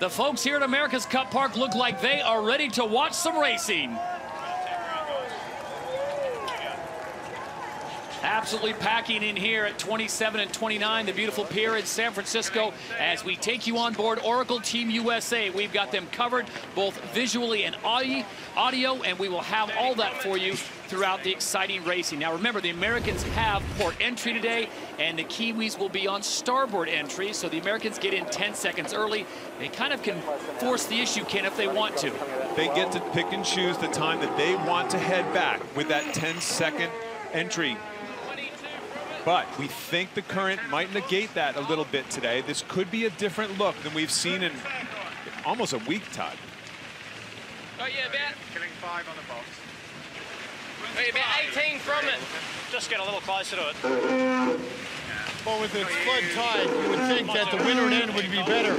The folks here at America's Cup Park look like they are ready to watch some racing. Absolutely packing in here at 27 and 29, the beautiful pier in San Francisco, as we take you on board Oracle Team USA. We've got them covered both visually and audio, and we will have all that for you throughout the exciting racing. Now remember, the Americans have port entry today, and the Kiwis will be on starboard entry, so the Americans get in 10 seconds early. They kind of can force the issue, Ken, if they want to. They get to pick and choose the time that they want to head back with that 10-second entry. But we think the current might negate that a little bit today. This could be a different look than we've seen in almost a week, Todd. Oh, yeah, about Killing 5 on the box. oh, yeah, about 18 from it. Just get a little closer to it. Well, with its flood tide, you would think that the windward end would be better.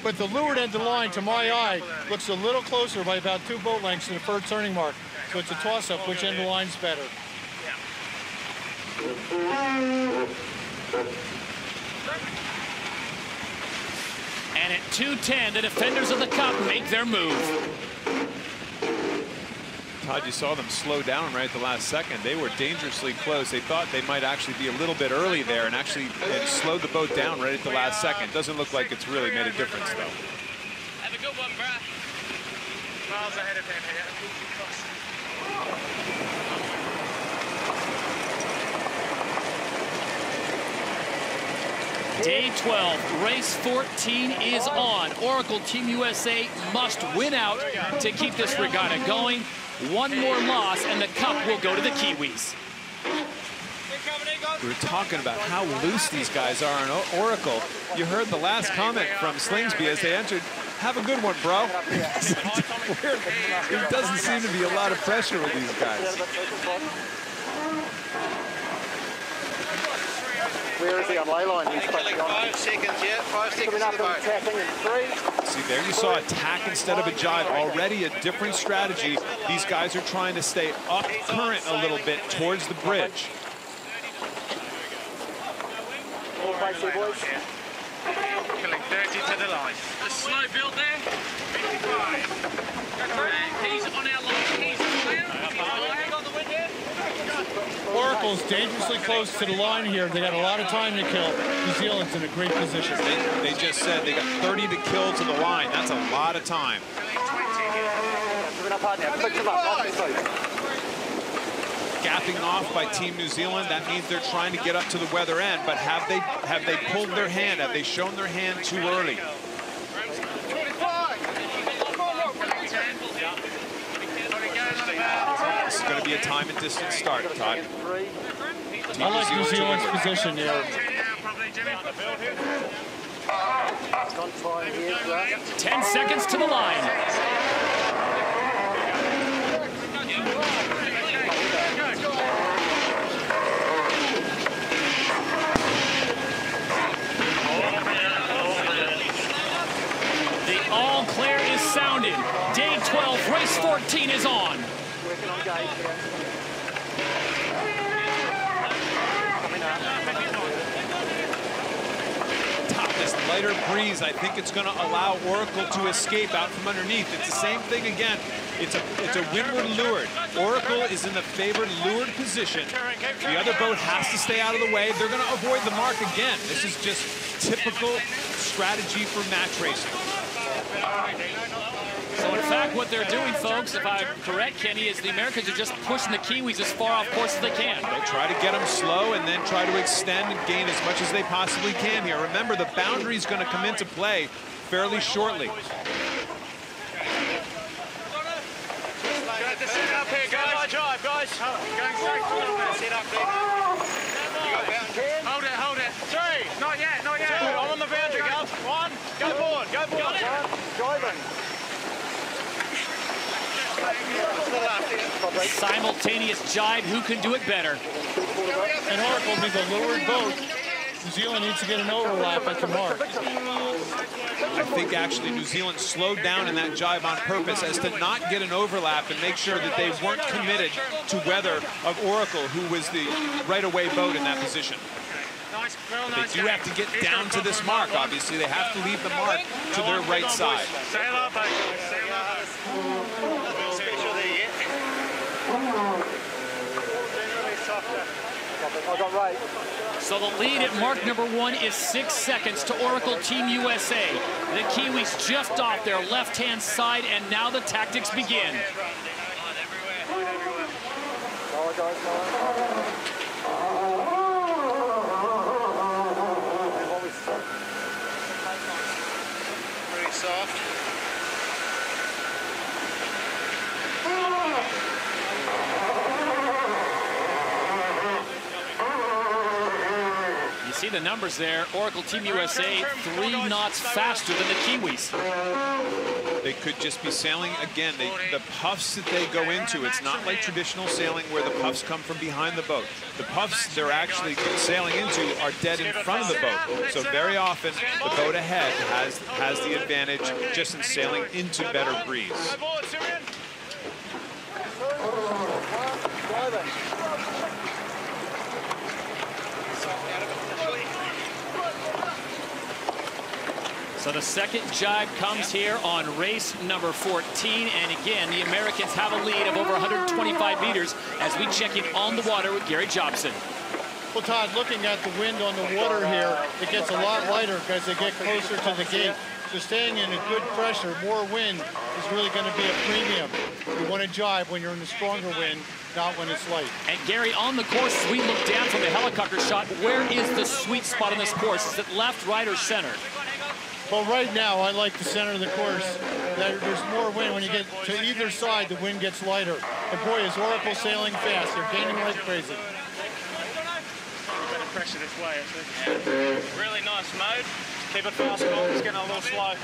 But the leeward end of the line, to my eye, looks a little closer by about 2 boat lengths to the first turning mark. So it's a toss-up which end of the line's better. And at 2:10, the defenders of the Cup make their move. Todd, you saw them slow down right at the last second. They were dangerously close. They thought they might actually be a little bit early there, and actually it slowed the boat down right at the last second. Doesn't look like it's really made a difference, though. Have a good one, bruh. Miles ahead of him here. Day 12, race 14 is on. Oracle Team USA must win out to keep this regatta going. One more loss and the Cup will go to the Kiwis. We were talking about how loose these guys are on Oracle. You heard the last comment from Slingsby as they entered. Have a good one, bro. There doesn't seem to be a lot of pressure with these guys. Where is he on ley line? He's Killing 5 seconds, yeah. 5 seconds to the boat. See, there you saw attack instead of a jive. Already a different strategy. These guys are trying to stay up current a little bit towards the bridge. Killing 30 to the line. The slow build there. 55. He's on our line. He's clear. Hang on the wind here. Oracle's dangerously close to the line here. They got a lot of time to kill. New Zealand's in a great position. They just said they got 30 to kill to the line. That's a lot of time. Gapping off by Team New Zealand. That means they're trying to get up to the weather end. But have they pulled their hand? Have they shown their hand too early? This is going to be a time and distance start, Todd. I like New Zealand's position here. 10 seconds to the line. The all clear is sounded. Day 12, race 14 is on. This lighter breeze, I think it's going to allow Oracle to escape out from underneath. It's the same thing again. It's a windward leeward. Oracle is in the favored leeward position. The other boat has to stay out of the way. They're going to avoid the mark again. This is just typical strategy for match racing. So in fact, what they're doing, folks, if I'm correct, Kenny, is the Americans are just pushing the Kiwis as far off course as they can. They'll try to get them slow and then try to extend and gain as much as they possibly can here. Remember, the boundary is going to come into play fairly shortly. Sit up here, guys. Drive, guys. Going straight forward there. Sit up there. Hold it. 3. Not yet. 2. I'm on the boundary, Gal. 1. Go forward. Driving. Simultaneous jibe, who can do it better? And Oracle being a leeward boat. New Zealand needs to get an overlap at the mark. I think actually New Zealand slowed down in that jibe on purpose as to not get an overlap and make sure that they weren't committed to weather of Oracle, who was the right-of-way boat in that position. Nice, real They nice. do have to get down to this mark, obviously. They have to leave the mark to their right side. Sail up, mate. Sail up. Nothing special there yet. Generally softer. I got right. So the lead at mark number 1 is 6 seconds to Oracle Team USA. The Kiwis just off their left-hand side, and now the tactics begin. Pretty soft. You see the numbers there. Oracle Team USA 3 knots faster than the Kiwis. They could just be sailing again. The puffs that they go into, it's not like traditional sailing where the puffs come from behind the boat. The puffs they're actually sailing into are dead in front of the boat. So very often the boat ahead has the advantage just in sailing into better breeze. So the second jibe comes here on race number 14. And again, the Americans have a lead of over 125 meters as we check in on the water with Gary Jobson. Well, Todd, looking at the wind on the water here, it gets a lot lighter as they get closer to the gate. So staying in a good pressure, more wind, is really going to be a premium. You want to jibe when you're in the stronger wind, not when it's light. And Gary, on the course, as we look down from the helicopter shot, where is the sweet spot on this course? Is it left, right, or center? Well, right now, I like the center of the course. There's more wind. When you get to either side, the wind gets lighter. And boy, is Oracle sailing fast. They're gaining like crazy. Better pressure this way, I think. Really nice mode. Keep it fast, Cole. It's getting a little slow.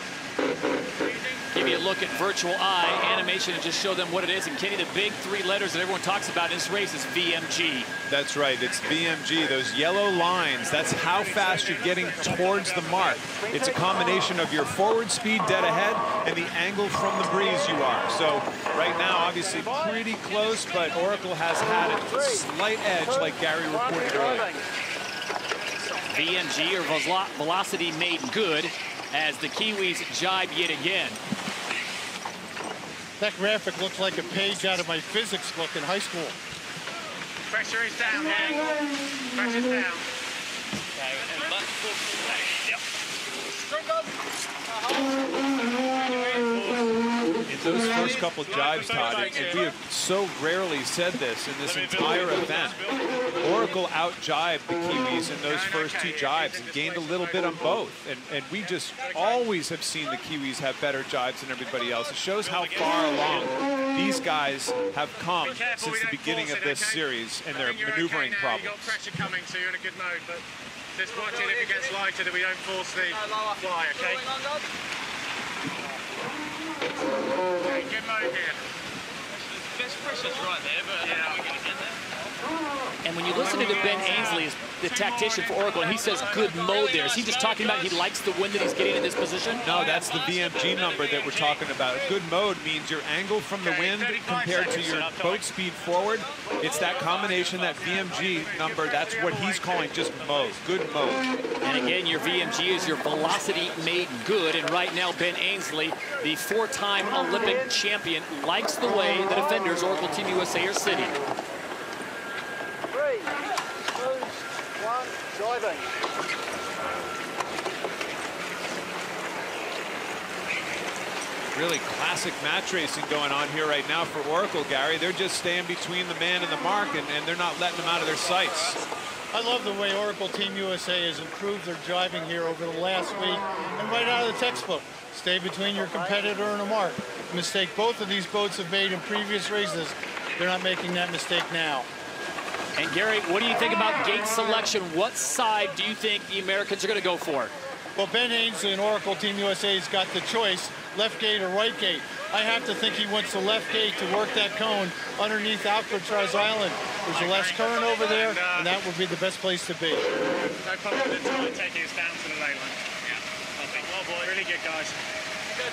Give you a look at virtual eye animation and just show them what it is. And Kenny, the big 3 letters that everyone talks about in this race is VMG. That's right, it's VMG. Those yellow lines, that's how fast you're getting towards the mark. It's a combination of your forward speed dead ahead and the angle from the breeze you are. So right now, obviously pretty close, but Oracle has had a slight edge like Gary reported earlier. VMG, or velocity made good, as the Kiwis jibe yet again. That graphic looks like a page out of my physics book in high school. Pressure is down, Hank. Pressure's down. In those first couple jibes, Todd, and we have so rarely said this in this entire event, Oracle out-jibed the Kiwis in those first 2 jibes and gained a little bit on both. And we just always have seen the Kiwis have better jibes than everybody else. It shows how far along these guys have come since the beginning of this series and their maneuvering problems. You've got pressure coming, so you're in a good mode, but just watch it if it gets lighter that we don't force the fly, okay? Okay, good mode here. Best pressure's right there, but Yeah. we're going to get there. And when you listen to Ben Ainsley, the tactician for Oracle, and he says good mode there, is he just talking about he likes the wind that he's getting in this position? No, that's the VMG number that we're talking about. Good mode means your angle from the wind compared to your boat speed forward. It's that combination, that VMG number, that's what he's calling just mode, good mode. And again, your VMG is your velocity made good. And right now, Ben Ainsley, the 4-time Olympic champion, likes the way the defenders, Oracle Team USA, are sitting. 3, 2, 1, jibing. Really classic match racing going on here right now for Oracle, Gary. They're just staying between the man and the mark, and they're not letting them out of their sights. I love the way Oracle Team USA has improved their driving here over the last week, and right out of the textbook. Stay between your competitor and a mark. A mistake both of these boats have made in previous races. They're not making that mistake now. And Gary, what do you think about gate selection? What side do you think the Americans are going to go for? Well, Ben Ainsley and Oracle Team USA has got the choice, left gate or right gate. I have to think he wants the left gate to work that cone underneath Alcatraz Island. There's less current over there, and that would be the best place to be. No problem with it, taking us down to the ley line. Yeah, I think, well, boy, really good, guys. They're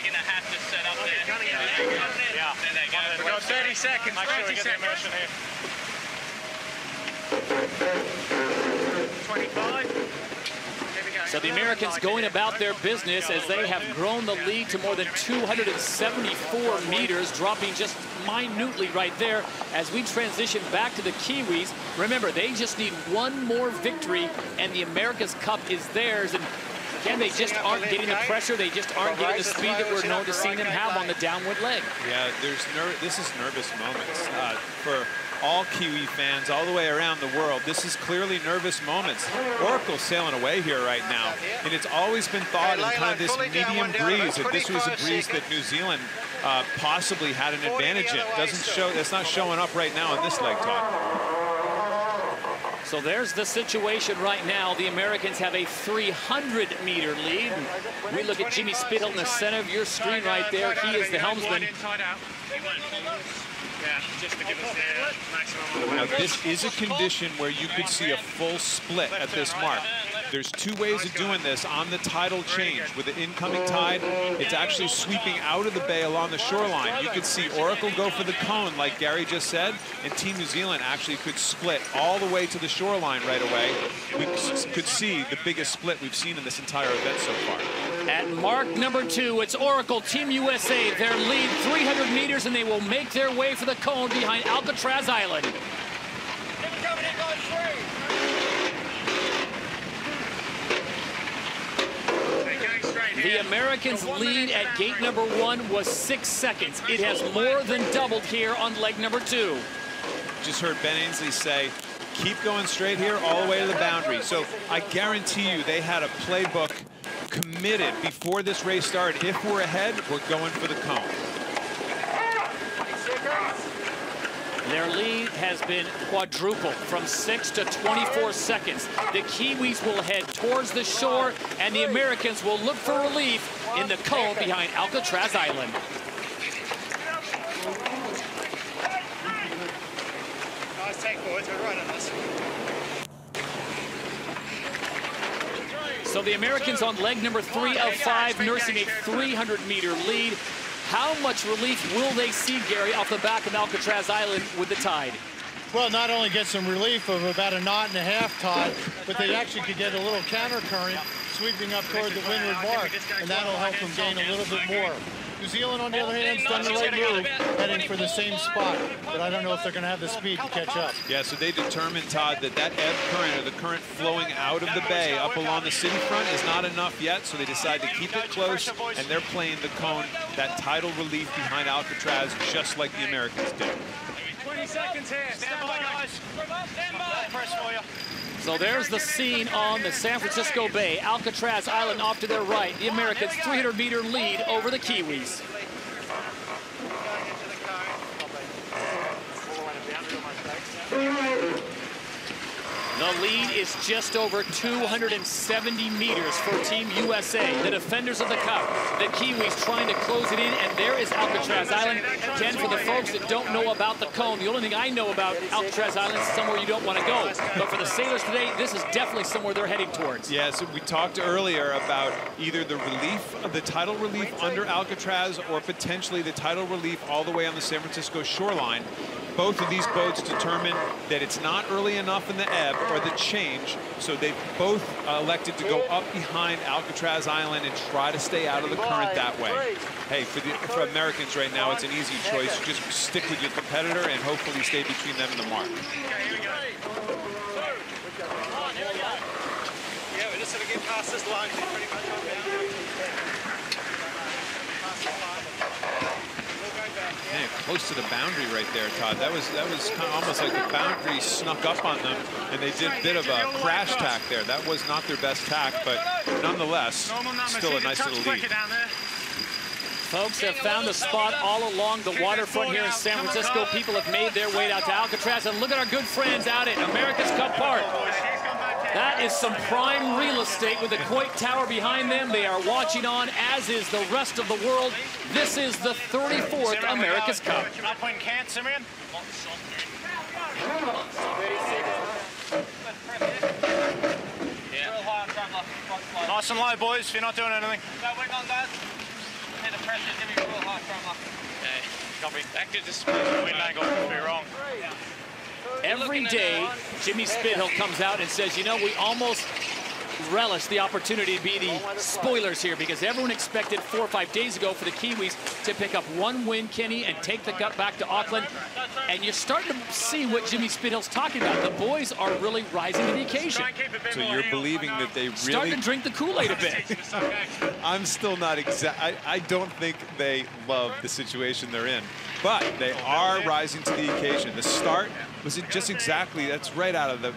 going to have to set up there. Yeah. There they go. We've got 30 seconds. Make sure we 30 get the seconds. immersion here. So the Americans going about their business as they have grown the lead to more than 274 meters, dropping just minutely right there as we transition back to the Kiwis. Remember, they just need one more victory and the America's Cup is theirs. And again, they just aren't getting the pressure. They just aren't getting the speed that we're known to seeing them have on the downwind leg. Yeah, this is nervous moments for all Kiwi fans all the way around the world. This is clearly nervous moments. Oracle's sailing away here right now, and it's always been thought in kind of this medium breeze that this was a breeze that New Zealand possibly had an advantage in. Doesn't show. That's not showing up right now in this leg, Todd. So there's the situation right now. The Americans have a 300-meter lead. We look at Jimmy Spittle in the center of your screen right there. He is the helmsman. Yeah, just to give us the maximum. Now, this is a condition where you could see a full split at this mark. There's two ways of doing this on the tidal change. With the incoming tide, it's actually sweeping out of the bay along the shoreline. You could see Oracle go for the cone, like Gary just said, and Team New Zealand actually could split all the way to the shoreline right away. We could see the biggest split we've seen in this entire event so far. At mark number 2, it's Oracle, Team USA. Their lead 300 meters, and they will make their way for the cone behind Alcatraz Island. The Americans' lead at gate number 1 was 6 seconds. It has more than doubled here on leg number 2. Just heard Ben Ainsley say, keep going straight here all the way to the boundary. So I guarantee you they had a playbook committed before this race started. If we're ahead, we're going for the cone. Their lead has been quadrupled from 6 to 24 seconds. The Kiwis will head towards the shore, and the Americans will look for relief in the cone behind Alcatraz Island. Nice take forwards, we're right on this. So the Americans on leg number 3 of 5, nursing a 300-meter lead. How much relief will they see, Gary, off the back of Alcatraz Island with the tide? Well, not only get some relief of about a knot and a half tide, but they actually could get a little counter current sweeping up toward the windward mark, and that'll help them gain a little bit more. New Zealand, on the other hand, has done the right move, heading for the same spot, but I don't know if they're going to have the speed to catch up. Yeah, so they determined, Todd, that ebb current, or the current flowing out of the bay up along the city front, is not enough yet, so they decide to keep it close, and they're playing the cone, that tidal relief behind Alcatraz, just like the Americans did. 20 seconds here. Stand by, guys. Stand by. Press for you. So there's the scene on the San Francisco Bay. Alcatraz Island off to their right. The Americans' 300-meter lead over the Kiwis. The lead is just over 270 meters for Team USA, the defenders of the Cup. The Kiwis trying to close it in, and there is Alcatraz Island. Again, for the folks that don't know about the cone, the only thing I know about Alcatraz Island is somewhere you don't want to go. But for the sailors today, this is definitely somewhere they're heading towards. Yeah, so we talked earlier about either the relief, the tidal relief under Alcatraz, or potentially the tidal relief all the way on the San Francisco shoreline. Both of these boats determined that it's not early enough in the ebb or the change, so they've both elected to go up behind Alcatraz Island and try to stay out of the current that way. Hey, for Americans right now, it's an easy choice. Just stick with your competitor and hopefully stay between them and the mark. Okay, here we go. Yeah, we're just going to get past this line pretty much on down. Man, close to the boundary right there, Todd. That was kind of almost like the boundary snuck up on them, and they did a bit of a crash tack there. That was not their best tack, but nonetheless, still a nice little lead. Folks have found a spot all along the waterfront here in San Francisco. People have made their way out to Alcatraz, and look at our good friends out at America's Cup Park. That is some prime real estate with the Coit Tower behind them. They are watching on, as is the rest of the world. This is the 34th America's Cup. Up when can't, Simeon. Nice and low, boys, if you're not doing anything. Wait on, guys. Hit the pressure, give me a real high front. Okay. Copy. That could just wind angle could be wrong. every day, Jimmy Spithill comes out and says, you know, we almost relish the opportunity to be the spoilers here, because everyone expected 4 or 5 days ago for the Kiwis to pick up one win, Kenny, and take the cup back to Auckland. And you're starting to see what Jimmy Spithill's talking about. The boys are really rising to the occasion. So you're believing that they really... Starting to drink the Kool-Aid a bit. I'm still not I don't think they love the situation they're in, but they are rising to the occasion. The start was just exactly, that's right out of the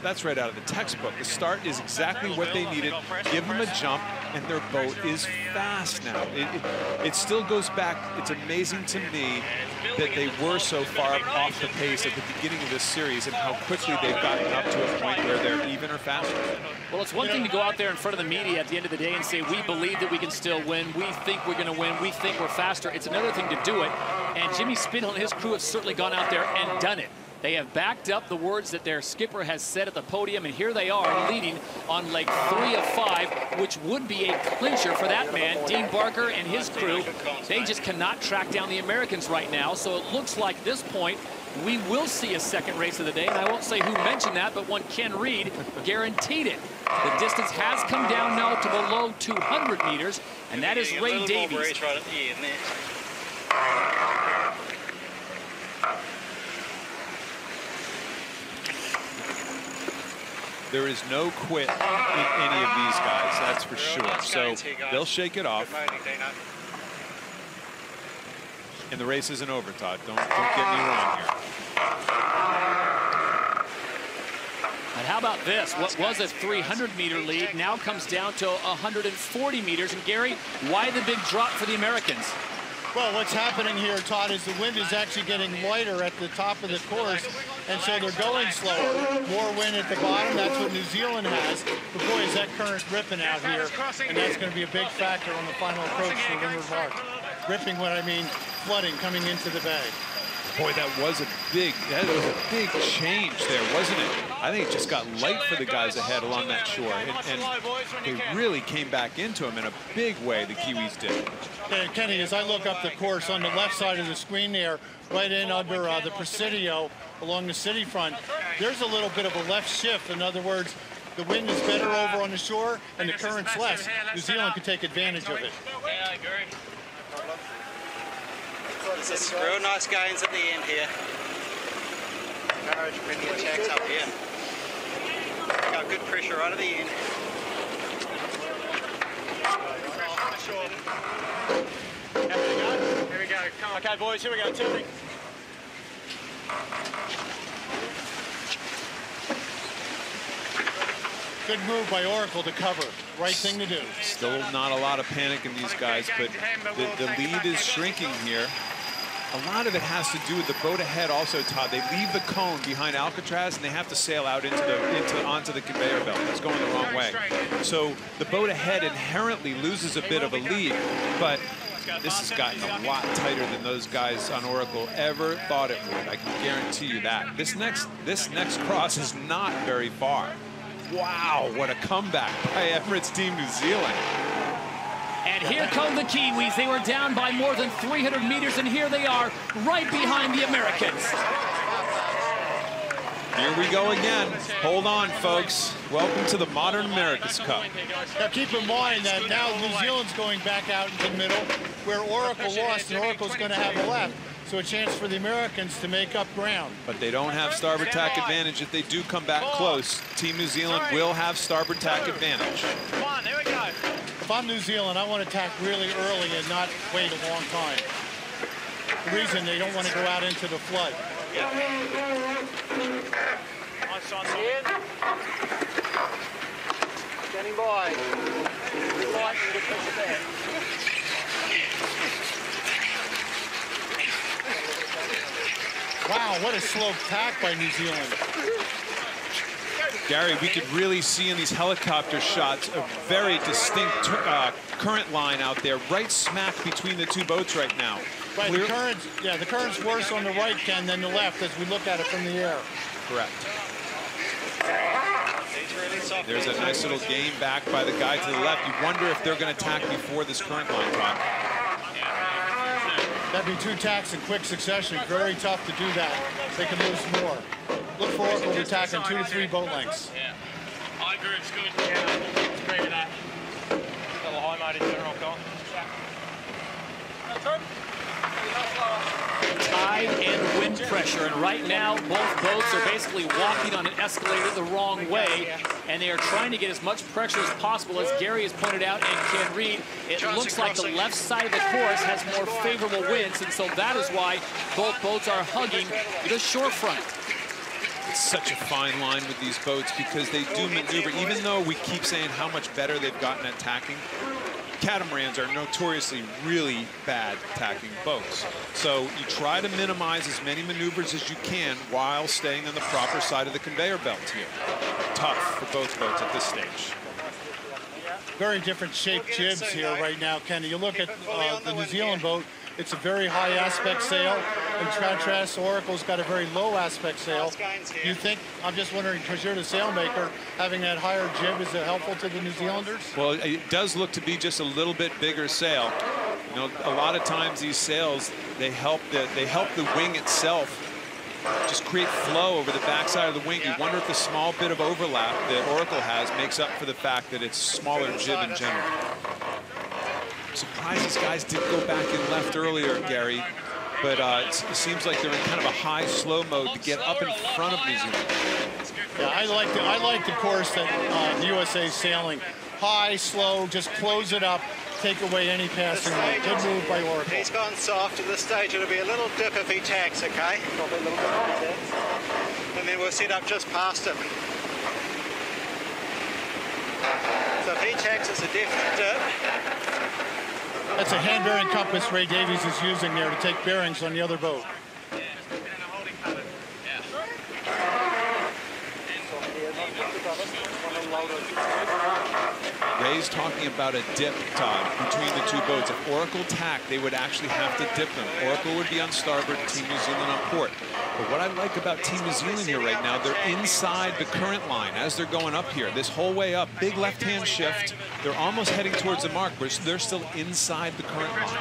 textbook. The start is exactly what they needed. Give them a jump, and their boat is fast now. It still goes back. It's amazing to me that they were so far off the pace at the beginning of this series and how quickly they've gotten up to a point where they're even or faster. Well, it's one thing to go out there in front of the media at the end of the day and say, we believe that we can still win. We think we're going to win. We think we're faster. It's another thing to do it. And Jimmy Spithill and his crew have certainly gone out there and done it. They have backed up the words that their skipper has said at the podium, and here they are leading on leg 3 of 5, which would be a clincher for that man, Dean Barker and his crew. They just cannot track down the Americans right now, so it looks like at this point we will see a second race of the day, and I won't say who mentioned that, but one Ken Reed guaranteed it. The distance has come down now to below 200 meters, and that is Ray Davies. There is no quit in any of these guys, that's for sure. So they'll shake it off. And the race isn't over, Todd. Don't get me wrong here. And how about this? What was a 300-meter lead now comes down to 140 meters. And Gary, why the big drop for the Americans? Well, what's happening here, Todd, is the wind is actually getting lighter at the top of the course, and so they're going slower. More wind at the bottom, that's what New Zealand has. But boy, is that current ripping out here, and that's going to be a big factor on the final approach for Windward Mark. Ripping, what I mean, flooding coming into the bay. Boy, that was a big change there, wasn't it? I think it just got light for the guys ahead along that shore, and they really came back into them in a big way, the Kiwis did. And Kenny, as I look up the course on the left side of the screen there, right in under the Presidio along the city front, there's a little bit of a left shift. In other words, the wind is better over on the shore and the current's less. New Zealand could take advantage of it. Yeah, I agree. There's some real nice gains at the end here. Courage, many attacks up here. Got good pressure right at the end. Here we go. Come on. Okay, boys, here we go. Tipping. Good move by Oracle to cover. Right thing to do. Still not a lot of panic in these guys, but the lead is shrinking here. A lot of it has to do with the boat ahead also, Todd. They leave the cone behind Alcatraz, and they have to sail out onto the conveyor belt. It's going the wrong way. So the boat ahead inherently loses a bit of a lead, but this has gotten a lot tighter than those guys on Oracle ever thought it would. I can guarantee you that. This next cross is not very far. Wow, what a comeback by Emirates Team New Zealand. And here come the Kiwis. They were down by more than 300 meters, and here they are, right behind the Americans. Here we go again. Hold on, folks. Welcome to the Modern America's Cup. Now keep in mind that now New Zealand's going back out into the middle, where Oracle lost, and Oracle's going to have a left. So a chance for the Americans to make up ground. But they don't have starboard tack advantage if they do come back close. Team New Zealand will have starboard tack advantage. Come on, there we go. If I'm New Zealand, I want to attack really early and not wait a long time. The reason they don't want to go out into the flood. Standing by. Wow, what a slow tack by New Zealand. Gary, we could really see in these helicopter shots a very distinct current line out there, right smack between the two boats right now. Right, the current's worse on the right, Ken, than the left as we look at it from the air. Correct. There's a nice little game back by the guy to the left. You wonder if they're going to tack before this current line, Todd. That'd be two tacks in quick succession. Very tough to do that. They can lose more. look for Oracle to attack in 2 to 3 boat lengths. Yeah. I agree, it's good. Yeah, agree with that. A little high mode in general, Colin. Tide and wind pressure, and right now both boats are basically walking on an escalator the wrong way, and they are trying to get as much pressure as possible. As Gary has pointed out and Ken Reed, it looks like the left side of the course has more favorable winds, and so that is why both boats are hugging the shorefront. It's such a fine line with these boats because they do maneuver, even though we keep saying how much better they've gotten at tacking. Catamarans are notoriously really bad tacking boats. So you try to minimize as many maneuvers as you can while staying on the proper side of the conveyor belt here. Tough for both boats at this stage. Very different shaped jibs here right now, Kenny. You look at the New Zealand boat, it's a very high aspect sail. In contrast, Oracle's got a very low aspect sail. You think, I'm just wondering, because you're the sailmaker, having that higher jib, is it helpful to the New Zealanders? Well, it does look to be just a little bit bigger sail. You know, a lot of times these sails, they help the wing itself just create flow over the backside of the wing. You wonder if the small bit of overlap that Oracle has makes up for the fact that it's smaller jib in general. I'm surprised these guys didn't go back and left earlier, Gary, but it seems like they're in kind of a high slow mode to get up in front of New Zealand. Yeah, I like the course that the USA is sailing. High, slow, just close it up, take away any passing line. Good move by Oracle. He's gone soft. At this stage, it'll be a little dip if he tacks, okay? Probably a little bit if he tacks. And then we'll set up just past him. So if he tacks, it's a definite dip. That's a hand bearing compass Ray Davies is using there to take bearings on the other boat. Ray's talking about a dip, Todd, between the two boats. If Oracle tacked, they would actually have to dip them. Oracle would be on starboard, Team New Zealand on port. But what I like about Team New Zealand here right now, they're inside the current line as they're going up here. This whole way up, big left-hand shift. They're almost heading towards the mark, but they're still inside the current line.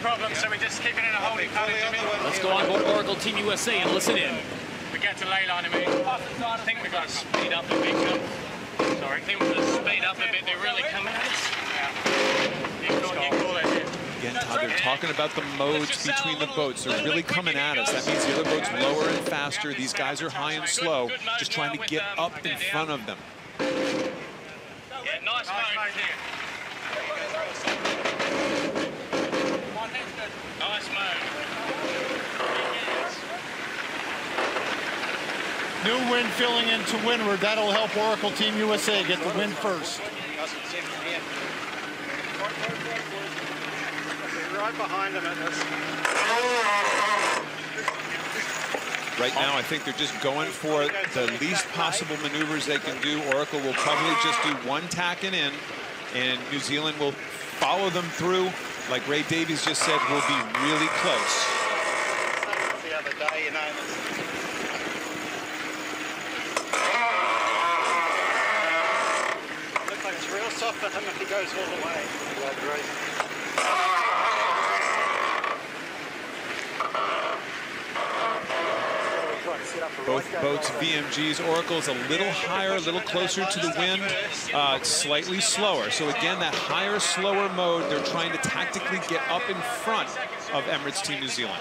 Problem, so we just keep it in a holding pattern. Let's go on board Oracle Team USA and listen in. We get to ley line, I think we've got to speed up a bit. Sorry, I think we've got to speed up a bit. They're really coming at us. Again, Todd, they're talking about the modes between the boats. They're really coming at us. That means the other boat's lower and faster. These guys are high and slow, just trying to get up in front of them. Yeah, nice mode here. Nice move. New wind filling into windward. That'll help Oracle Team USA get the wind first. Right behind him at this. Right now, I think they're just going for the least possible maneuvers they can do. Oracle will probably just do one tacking in, and New Zealand will follow them through. Like Ray Davies just said, will be really close. The other day, you know. Looks like it's real soft for him if he goes all the way. Both boats, VMGs. Oracle's a little higher, a little closer to the wind, slightly slower. So again, that higher, slower mode, they're trying to tactically get up in front of Emirates Team New Zealand.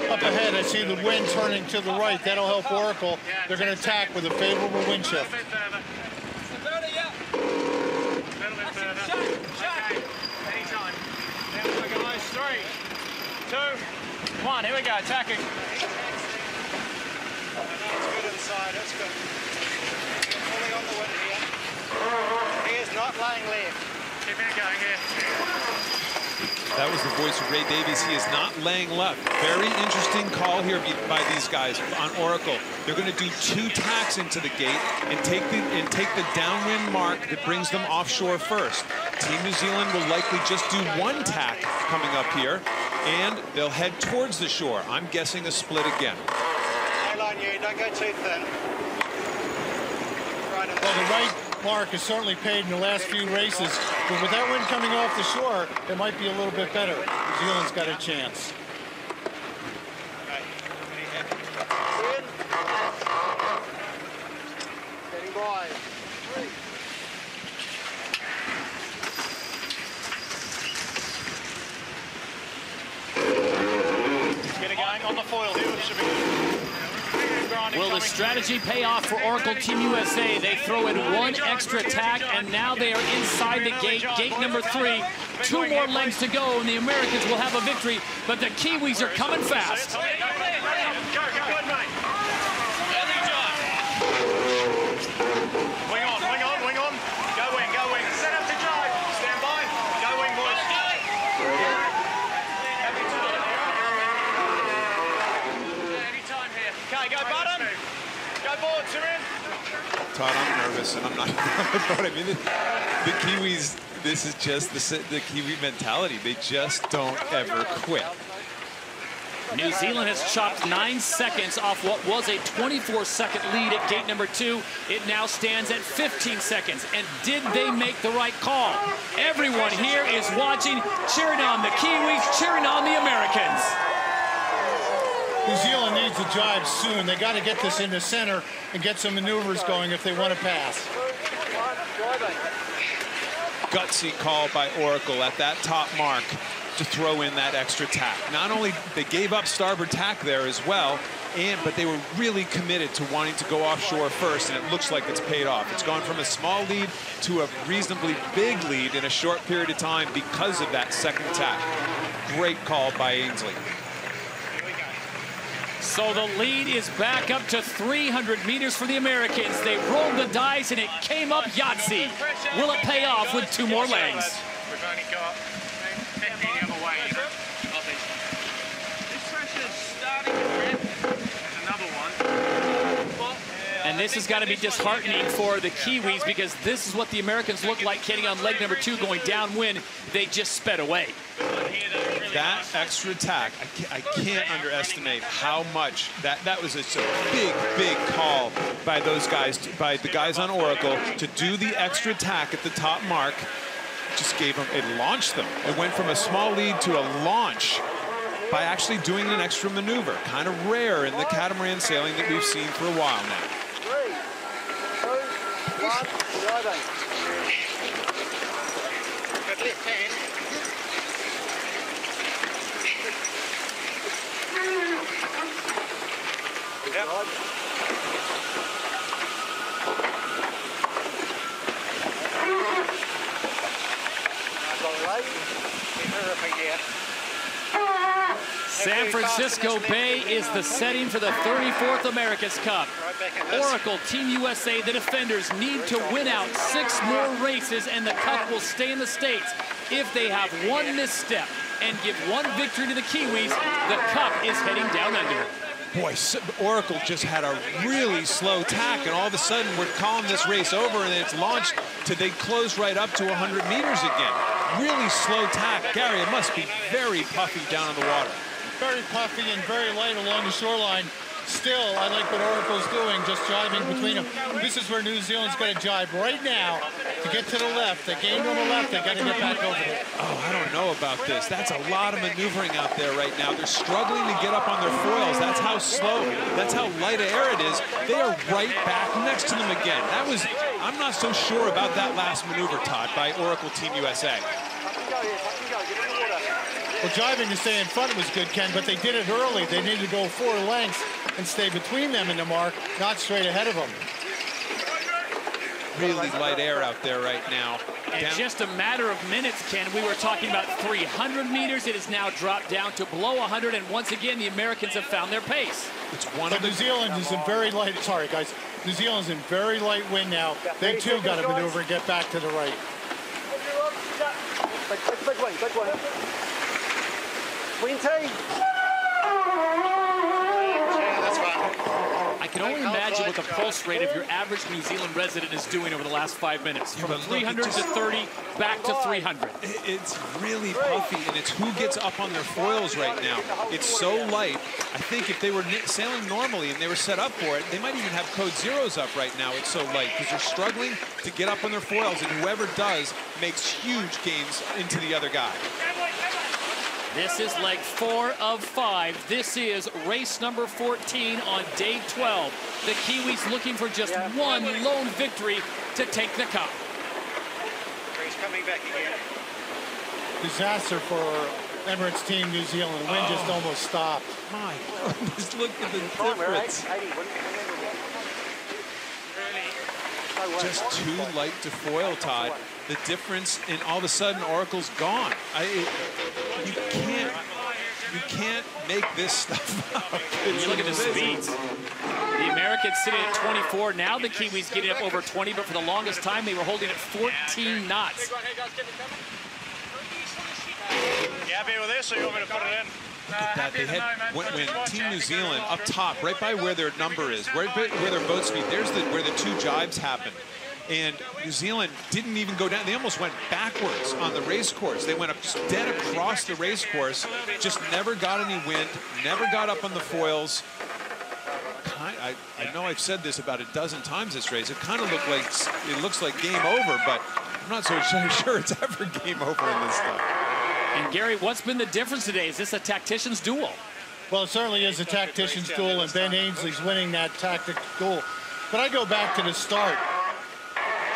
Up ahead, I see the wind turning to the right. That'll help Oracle. They're going to attack with a favorable wind shift. Come on, here we go, attacking. That's good inside, that's good. Pulling on the wind here. He is not laying left. Keep it going here. That was the voice of Ray Davies. He is not laying left. Very interesting call here by these guys on Oracle. They're going to do two tacks into the gate and take the downwind mark that brings them offshore first. Team New Zealand will likely just do one tack coming up here, and they'll head towards the shore. I'm guessing a split again. Line unit Okay, don't go too thin. Right in Well, the right mark has certainly paid in the last few races, but with that wind coming off the shore, it might be a little bit better. New Zealand's got a chance. Okay. Standing by. 3. Get it going on the foil here. It should be grinding. Will the strategy pay off for Oracle Team USA? They throw in one extra tack, and now they are inside the gate, gate number 3. 2 more lengths to go, and the Americans will have a victory, but the Kiwis are coming fast. Go, good, mate. Early drive. Wing on, wing on, wing on. Go wing, go wing. Set up to drive. Stand by. Go wing, boys. Any time here. Okay, go bottom. Go board, Sirin. Todd, I'm nervous, and I'm not. I mean, the Kiwis. This is just the Kiwi mentality. They just don't ever quit. New Zealand has chopped 9 seconds off what was a 24-second lead at gate number 2. It now stands at 15 seconds. And did they make the right call? Everyone here is watching, cheering on the Kiwis, cheering on the Americans. New Zealand needs a jibe soon. They got to get this in the center and get some maneuvers going if they want to pass. Gutsy call by Oracle at that top mark to throw in that extra tack. Not only they gave up starboard tack there as well, but they were really committed to wanting to go offshore first, and it looks like it's paid off. It's gone from a small lead to a reasonably big lead in a short period of time because of that second tack. Great call by Ainsley. So the lead is back up to 300 meters for the Americans. They rolled the dice and it came up Yahtzee. Will it pay off with 2 more legs? We've only got 50 the other way, you know. This pressure's starting to rip. There's another one. And this has got to be disheartening for the Kiwis, because this is what the Americans look like getting on leg number 2, going downwind. They just sped away. That extra tack, I can't underestimate how much that was a big call by those guys, by the guys on Oracle, to do the extra tack at the top mark. Just gave them, it launched them. It went from a small lead to a launch by actually doing an extra maneuver. Kind of rare in the catamaran sailing that we've seen for a while now. 3, 2, 1, driving. Good left hand. Yep. San Francisco Bay is the setting for the 34th America's Cup. Oracle Team USA, the defenders, need to win out 6 more races, and the Cup will stay in the States. If they have one misstep and give one victory to the Kiwis, the Cup is heading down under. Boy, Oracle just had a really slow tack, and all of a sudden we're calling this race over, and it's launched to they close right up to 100 meters again. Really slow tack. Gary, it must be very puffy down in the water. Very puffy and very light along the shoreline. Still, I like what Oracle's doing, just jibing between them. This is where New Zealand's got to jibe right now to get to the left. They gained on the left. They got to get back over there. Oh, I don't know about this. That's a lot of maneuvering out there right now. They're struggling to get up on their foils. That's how slow, that's how light of air it is. They are right back next to them again. That was, I'm not so sure about that last maneuver, Todd, by Oracle Team USA. Well, jibing to stay in front was good, Ken, but they did it early. They needed to go 4 lengths and stay between them and the mark, not straight ahead of them. Really light air out there right now. In just a matter of minutes, Ken, we were talking about 300 meters. It has now dropped down to below 100, and once again, the Americans have found their pace. It's one but of the... New Zealand is in very light, sorry guys, New Zealand's in very light wind now. They too got to maneuver and get back to the right. Big one. 20. Yeah, that's fine. I can only imagine what the pulse rate of your average New Zealand resident is doing over the last 5 minutes. From 300 to 30, back to 300. It's really puffy, and it's who gets up on their foils right now. It's so light. I think if they were sailing normally and they were set up for it, they might even have code zeros up right now. It's so light because they're struggling to get up on their foils, and whoever does makes huge gains into the other guy. This is leg 4 of 5. This is race number 14 on day 12. The Kiwis looking for just one lone victory to take the cup. He's coming back again. Disaster for Emirates Team New Zealand. The wind just almost stopped. My goodness, look at the difference. Just too light to foil, Todd. The difference, and all of a sudden, Oracle's gone. You can't make this stuff up. You look at the speeds. The Americans sitting at 24. Now the Kiwis getting up over 20, but for the longest time, they were holding at 14 knots. You happy with this, or you want me to put it in? Look at that. They had, when Team New Zealand up top, right by where their number is, right by where their boat speed, there's where the two jibes happen. And New Zealand didn't even go down. They almost went backwards on the race course. They went up just dead across the race course, just never got any wind, never got up on the foils. I know I've said this about a dozen times this race. It kind of looks like game over, but I'm not so sure it's ever game over in this stuff. And Gary, what's been the difference today? Is this a tactician's duel? Well, it certainly is a tactician's duel, and Ben Ainsley's winning that tactic duel. But I go back to the start.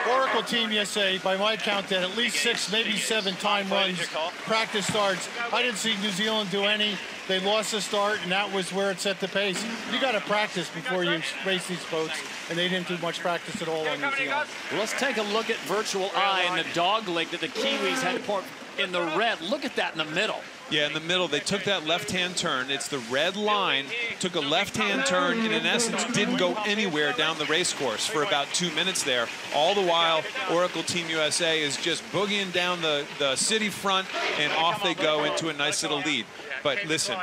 Oracle Team USA, by my count, had at least 6, maybe 7 time runs, practice starts. I didn't see New Zealand do any. They lost the start, and that was where it set the pace. You got to practice before you race these boats, and they didn't do much practice at all on New Zealand. Well, let's take a look at virtual eye and the dog leg that the Kiwis had to put in the red. Look at that in the middle. Yeah, in the middle, they took that left-hand turn. It's the red line, took a left-hand turn, and in essence didn't go anywhere down the race course for about 2 minutes there. All the while, Oracle Team USA is just boogieing down the city front, and off they go into a nice little lead. But listen,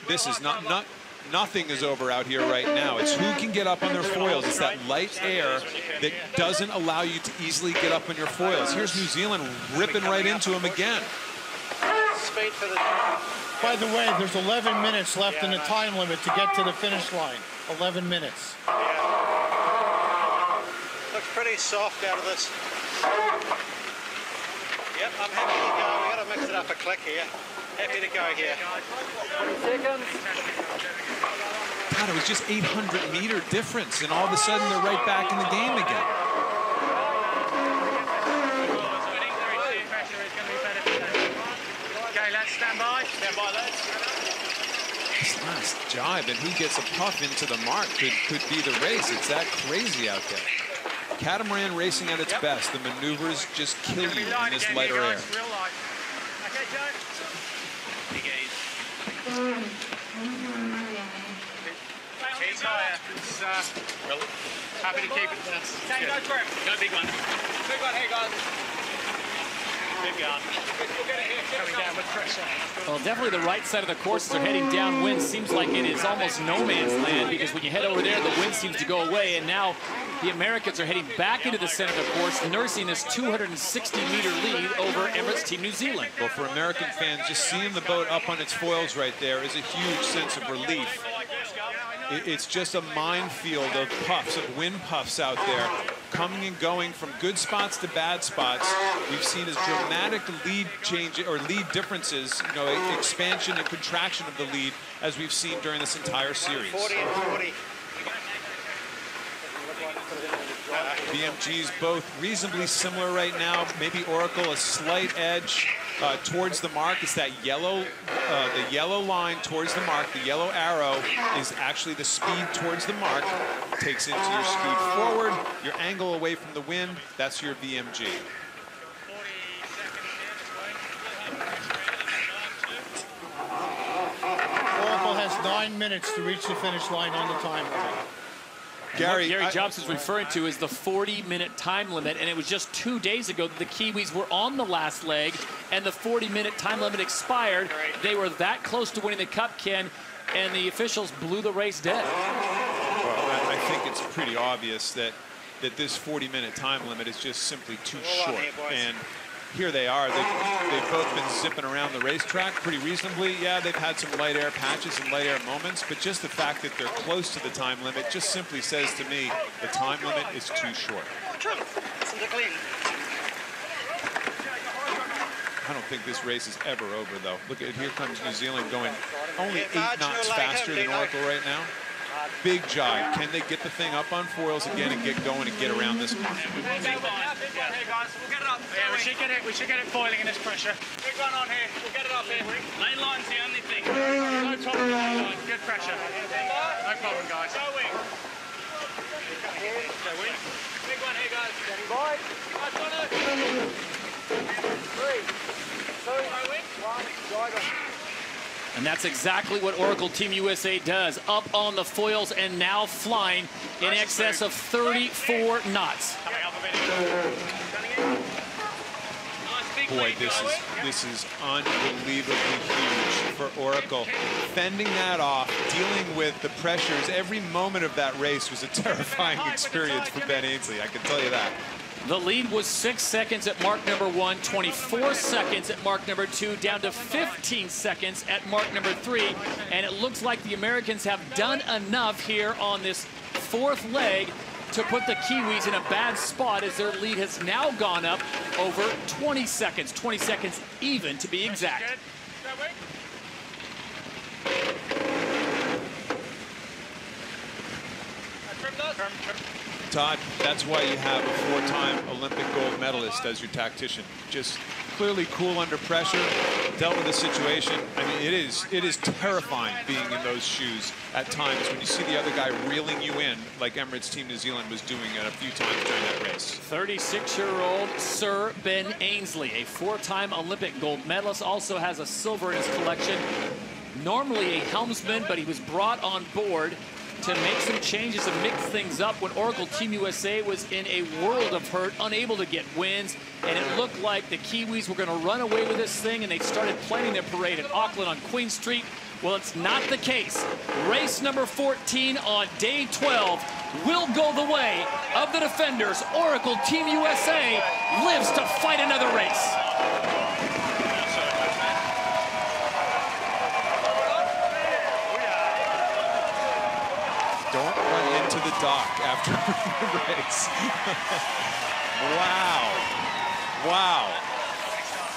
this is nothing is over out here right now. It's who can get up on their foils. It's that light air that doesn't allow you to easily get up on your foils. Here's New Zealand ripping right into them again. Speed for the... By the way, there's 11 minutes left in the time limit to get to the finish line. 11 minutes. Looks pretty soft out of this. Yep, I'm happy to go. We've got to mix it up a click here. Happy to go here. 20 seconds. God, it was just 800-meter difference, and all of a sudden they're right back in the game again. Okay, lads, stand by. Stand by, lads. This last jibe, and who gets a puff into the mark could be the race. It's that crazy out there. Catamaran racing at its best. The maneuvers just kill you in this lighter air. Okay, Joe. Keep higher. Happy to keep it. Go big one. Big one here, guys. Big gun. Coming down with pressure. Well, definitely the right side of the courses are heading downwind. Seems like it is almost no man's land, because when you head over there, the wind seems to go away, and now the Americans are heading back into the center of the course, nursing this 260-meter lead over Emirates Team New Zealand. Well, for American fans, just seeing the boat up on its foils right there is a huge sense of relief. It's just a minefield of puffs, of wind puffs out there, coming and going from good spots to bad spots. We've seen as dramatic lead change or lead differences, you know, expansion and contraction of the lead as we've seen during this entire series. 40 and 40. BMG's both reasonably similar right now. Maybe Oracle a slight edge towards the mark. It's that yellow, the yellow line towards the mark. The yellow arrow is actually the speed towards the mark. Takes into your speed forward, your angle away from the wind. That's your BMG. Oracle has 9 minutes to reach the finish line on the time limit. Gary Jobson's referring to is the 40-minute time limit, and it was just 2 days ago that the Kiwis were on the last leg, and the 40-minute time limit expired. They were that close to winning the Cup, Ken, and the officials blew the race dead. Well, I think it's pretty obvious that this 40-minute time limit is just simply too short. And here they are. They've both been zipping around the racetrack pretty reasonably. Yeah, they've had some light air patches and light air moments, but just the fact that they're close to the time limit just simply says to me the time limit is too short. I don't think this race is ever over, though. Look at, here comes New Zealand going only 8 knots faster than Oracle right now. Big jog. Can they get the thing up on foils again and get going and get around this? Big one, hey guys, we'll get it up. Yeah, we should get it foiling in this pressure. Big one on here, we'll get it up here. Lane line's the only thing. No problem, lane line. Good pressure. No problem, guys. Go wing. Go wing. Big one here, guys. Standing by. Nice on it. 3, 2, wing. 1, driver. And that's exactly what Oracle Team USA does. Up on the foils and now flying in excess of 34 knots. Boy, this is unbelievably huge for Oracle. Fending that off, dealing with the pressures, every moment of that race was a terrifying experience for Ben Ainsley, I can tell you that. The lead was 6 seconds at mark number 1, 24 seconds at mark number 2, down to 15 seconds at mark number 3. And it looks like the Americans have done enough here on this 4th leg to put the Kiwis in a bad spot, as their lead has now gone up over 20 seconds even, to be exact. Todd, that's why you have a 4-time Olympic gold medalist as your tactician. Just clearly cool under pressure, dealt with the situation. I mean, it is terrifying being in those shoes at times when you see the other guy reeling you in, like Emirates Team New Zealand was doing it a few times during that race. 36-year-old Sir Ben Ainsley, a 4-time Olympic gold medalist, also has a silver in his collection. Normally a helmsman, but he was brought on board to make some changes and mix things up when Oracle Team USA was in a world of hurt, unable to get wins, and it looked like the Kiwis were going to run away with this thing, and they started planning their parade at Auckland on Queen Street. Well, it's not the case. Race number 14 on day 12 will go the way of the defenders. Oracle Team USA lives to fight another race. Don't run into the dock after the race. Wow. Wow.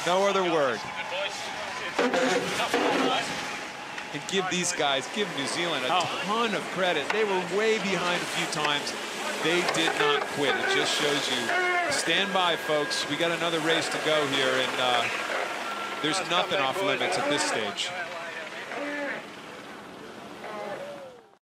No other word. And give these guys, give New Zealand a ton of credit. They were way behind a few times. They did not quit. It just shows you, stand by, folks. We got another race to go here, and there's nothing off limits at this stage.